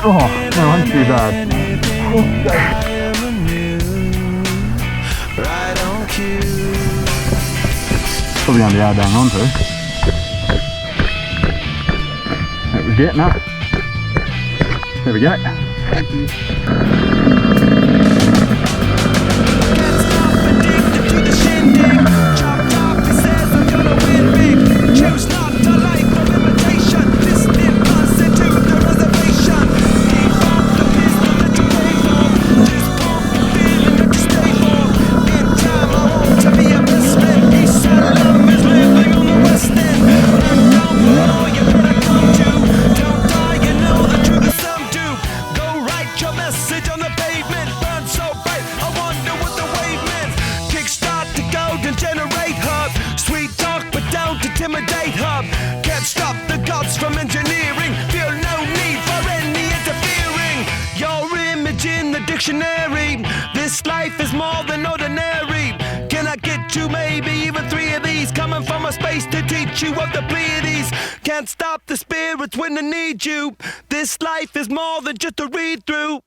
Oh, that wasn't too bad. Probably going to be hard to hang on to. That was getting up. There we go. Thank you. Intimidate hub, can't stop the gods from engineering. Feel no need for any interfering. Your image in the dictionary. This life is more than ordinary. Can I get you maybe even 3 of these? Coming from a space to teach you of the Pleiades. Can't stop the spirits when they need you. This life is more than just a read through.